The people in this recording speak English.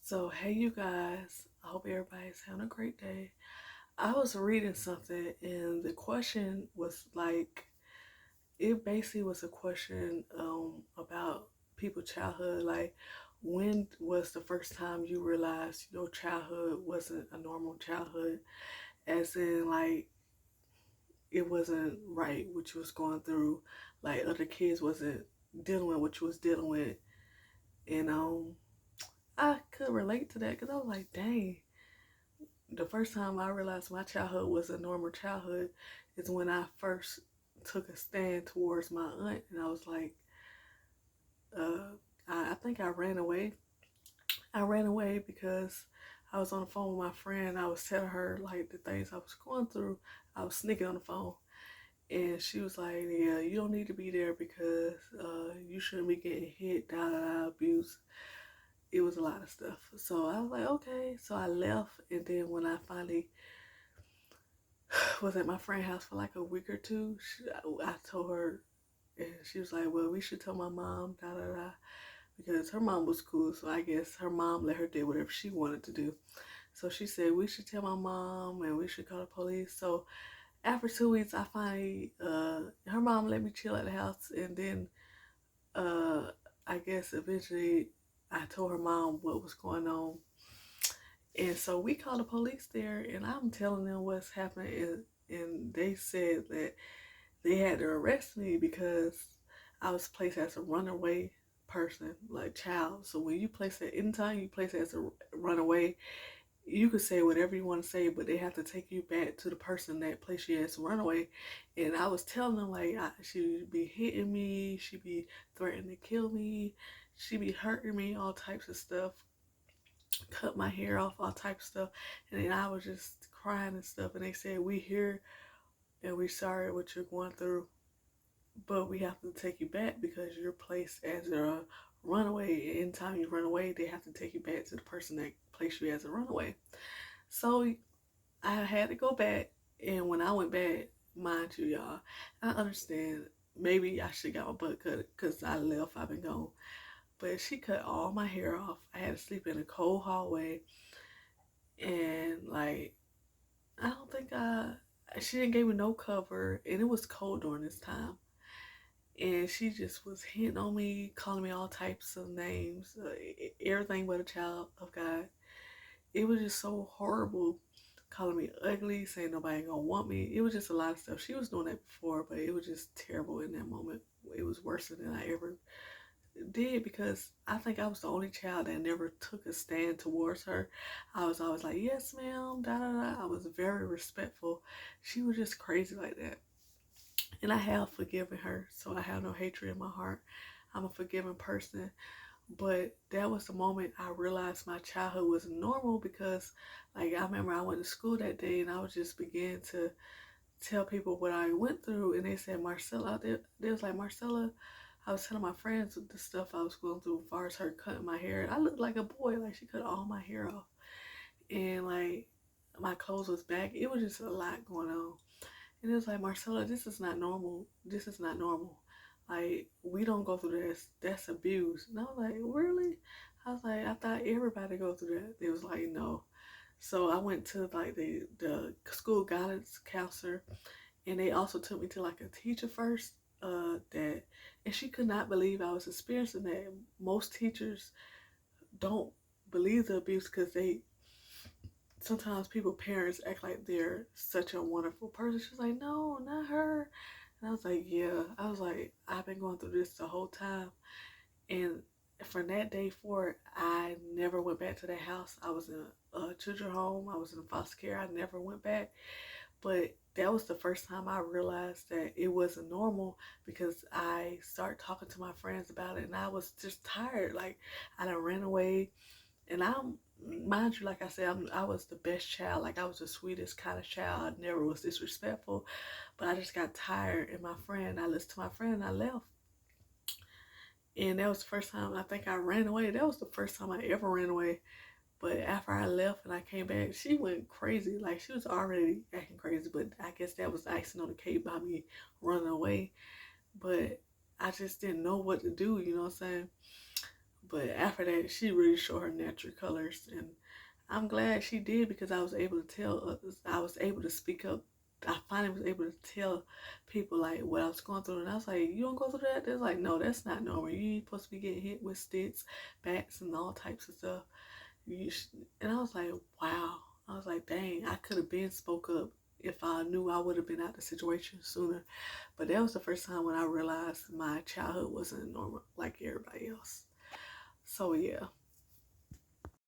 So, hey, you guys, I hope everybody's having a great day. I was reading something, and the question was like, it basically was a question about people's childhood. Like, when was the first time you realized your childhood wasn't a normal childhood? As in, like, it wasn't right what you was going through, like, other kids wasn't dealing with what you was dealing with. And I could relate to that because I was like, dang, the first time I realized my childhood was a normal childhood is when I first took a stand towards my aunt, and I was like, uh, I think I ran away. I ran away because I was on the phone with my friend. I was telling her like the things I was going through. I was sneaking on the phone, and she was like, "Yeah, you don't need to be there because you shouldn't be getting hit, da da da, abuse." It was a lot of stuff. So I was like, okay. So I left, and then when I finally was at my friend's house for like a week or two, I told her, and she was like, "Well, we should tell my mom, da da da," because her mom was cool. So I guess her mom let her do whatever she wanted to do. So she said we should tell my mom and we should call the police. So after 2 weeks, I finally, her mom let me chill at the house, and then uh, I guess eventually I told her mom what was going on. And so we called the police there, and I'm telling them what's happening, and they said that they had to arrest me because I was placed as a runaway person, like child. So when you place it, anytime you place it as a runaway, you could say whatever you want to say, but they have to take you back to the person that placed you as a runaway. And I was telling them like she be hitting me, she be threatening to kill me, she be hurting me, all types of stuff, cut my hair off, all types of stuff. And then I was just crying and stuff. And they said, "We here and we sorry what you're going through, but we have to take you back because you're placed as a runaway. Anytime you run away, they have to take you back to the person that placed you as a runaway." So I had to go back, and when I went back, mind you, y'all, I understand. Maybe I should got my butt cut because I left. I've been gone, but she cut all my hair off. I had to sleep in a cold hallway, and like I don't think I. She didn't give me no cover, and it was cold during this time. And she just was hitting on me, calling me all types of names, everything but a child of God. It was just so horrible, calling me ugly, saying nobody gonna want me. It was just a lot of stuff. She was doing that before, but it was just terrible in that moment. It was worse than I ever did because I think I was the only child that never took a stand towards her. I was always like, "Yes, ma'am," da da da. I was very respectful. She was just crazy like that. And I have forgiven her, so I have no hatred in my heart. I'm a forgiving person. But that was the moment I realized my childhood was normal because, like, I remember I went to school that day and I was just beginning to tell people what I went through. And they said, "Marcella," they was like, "Marcella," I was telling my friends the stuff I was going through as far as her cutting my hair. I looked like a boy, like she cut all my hair off. And, like, my clothes was back. It was just a lot going on. And it was like, "Marcella, this is not normal. This is not normal. Like, we don't go through this. That's abuse." And I was like, "Really?" I was like, "I thought everybody go through that." They was like, "No." So I went to like the school guidance counselor, and they also took me to like a teacher first. That and she could not believe I was experiencing that. Most teachers don't believe the abuse because they sometimes people parents act like they're such a wonderful person. She's like, "No, not her." And I was like, "Yeah." I was like, "I've been going through this the whole time." And from that day forward, I never went back to that house. I was in a children home. I was in foster care. I never went back. But that was the first time I realized that it wasn't normal because I started talking to my friends about it, and I was just tired. Like, I done ran away, and mind you, like I said, I was the best child. Like, I was the sweetest kind of child. I never was disrespectful, but I just got tired. And I listened to my friend, and I left. And that was the first time I think I ran away. That was the first time I ever ran away. But after I left and I came back, she went crazy. Like, she was already acting crazy, but I guess that was the icing on the cake by me running away. But I just didn't know what to do, you know what I'm saying? But after that, she really showed her natural colors, and I'm glad she did because I was able to tell others. I was able to speak up. I finally was able to tell people like what I was going through, and I was like, "You don't go through that?" They're like, "No, that's not normal. You ain't supposed to be getting hit with sticks, bats, and all types of stuff." And I was like, "Wow." I was like, "Dang, I could have been spoke up if I knew I would have been out of the situation sooner." But that was the first time when I realized my childhood wasn't normal like everybody else. So yeah.